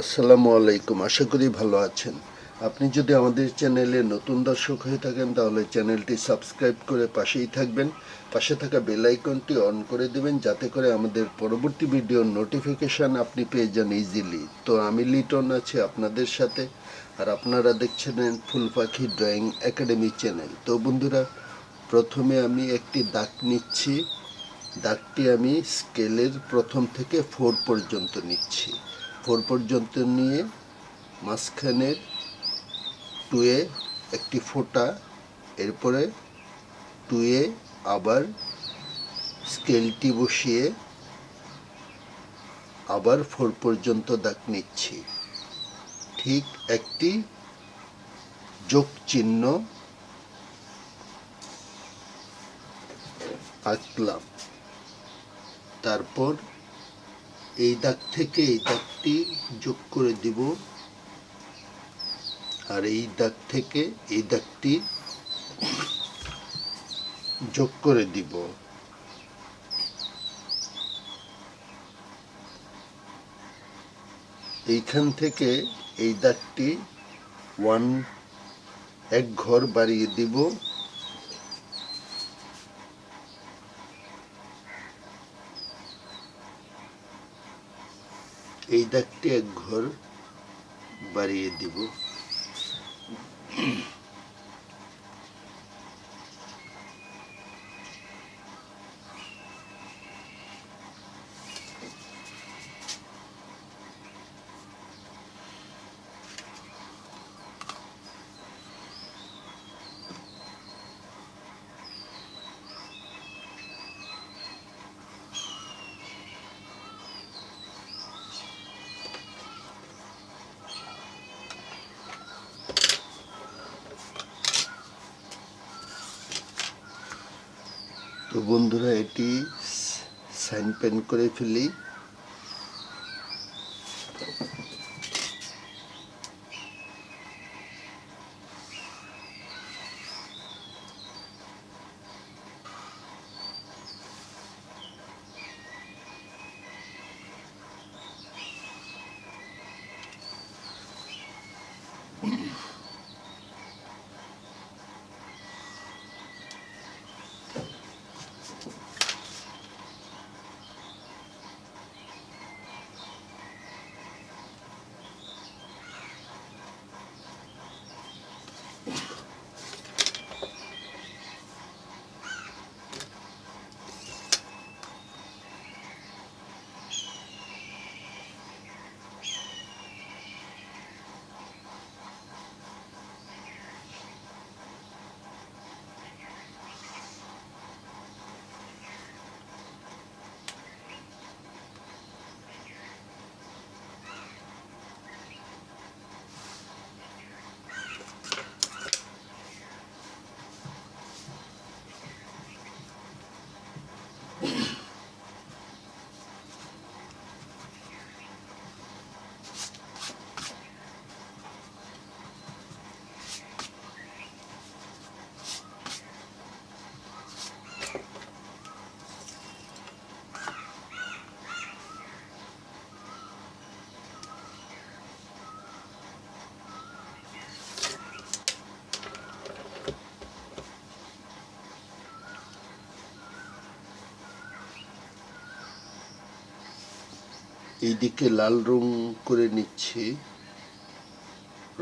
আসসালামু আলাইকুম, আশা করি ভালো আছেন। আপনি যদি আমাদের চ্যানেলে নতুন দর্শক হয়ে থাকেন তাহলে চ্যানেলটি সাবস্ক্রাইব করে পাশেই থাকবেন। পাশে থাকা বেল আইকনটি অন করে দেবেন যাতে করে আমাদের পরবর্তী ভিডিওর নোটিফিকেশান আপনি পেয়ে যান ইজিলি। তো আমি লিটন আছি আপনাদের সাথে, আর আপনারা দেখছেন ফুল পাখি ড্রয়িং একাডেমি চ্যানেল। তো বন্ধুরা, প্রথমে আমি একটি দাগ নিচ্ছি। দাগটি আমি স্কেলের প্রথম থেকে 4 পর্যন্ত নিচ্ছি। 4 পর্যন্ত নিয়ে মাঝখানের 2-এ একটি ফোঁটা, এরপরে 2-এ আবার স্কেলটি বসিয়ে আবার 4 পর্যন্ত দাগ নিচ্ছি। ঠিক একটি যোগ চিহ্ন আঁকলাম। তারপর এই দাগ থেকে এই দাগটি যোগ করে দিব, আর এই দাগ থেকে এই দাগটি যোগ করে দিব। এইখান থেকে এই দাগটি এক ঘর বাড়িয়ে দিব। এই দাগটি এক ঘর বাড়িয়ে দিব। তো বন্ধুরা, এটি সাইন পেন করে ফেলি। এইদিকে লাল রং করে নিচ্ছি।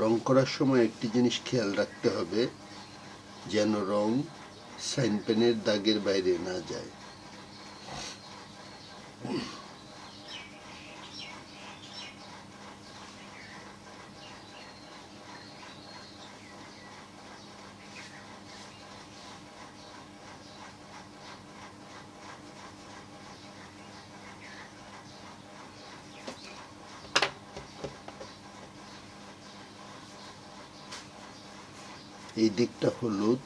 রং করার সময় একটি জিনিস খেয়াল রাখতে হবে, যেন রং সাইন পেনের দাগের বাইরে না যায়। এই দিকটা হলুদ,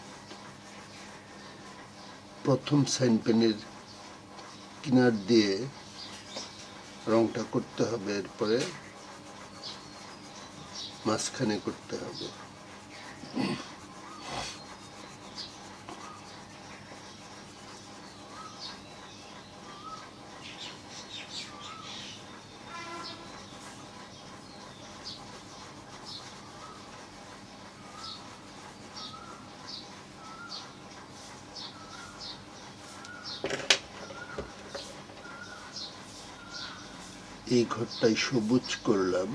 প্রথম সাইন পেনের কিনার দিয়ে রংটা করতে হবে, এরপরে মাঝখানে করতে হবে। এই ঘরটাই সবুজ করলাম।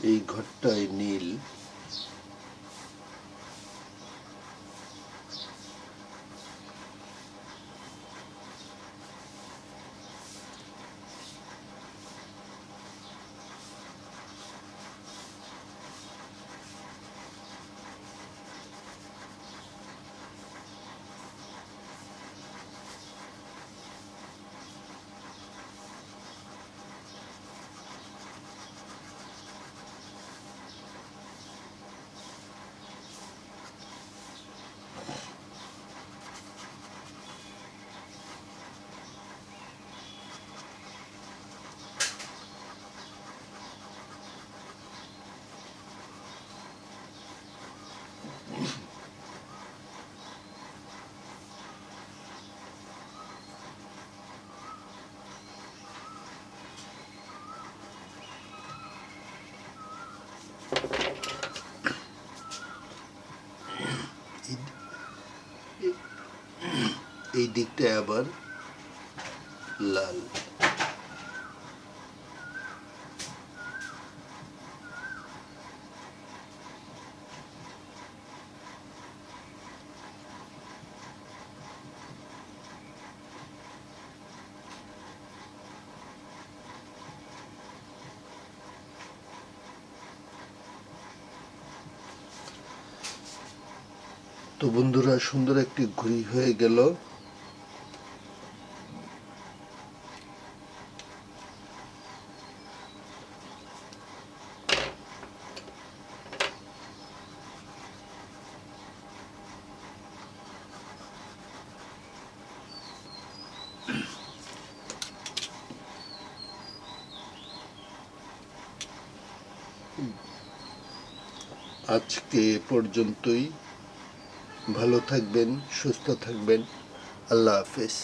এই ঘরটায় নীল। এই দিকটায় আবার লাল। তো বন্ধুরা, সুন্দর একটি ঘুড়ি হয়ে গেল। আজকে এ পর্যন্তই। ভালো থাকবেন, সুস্থ থাকবেন। আল্লাহ হাফেজ।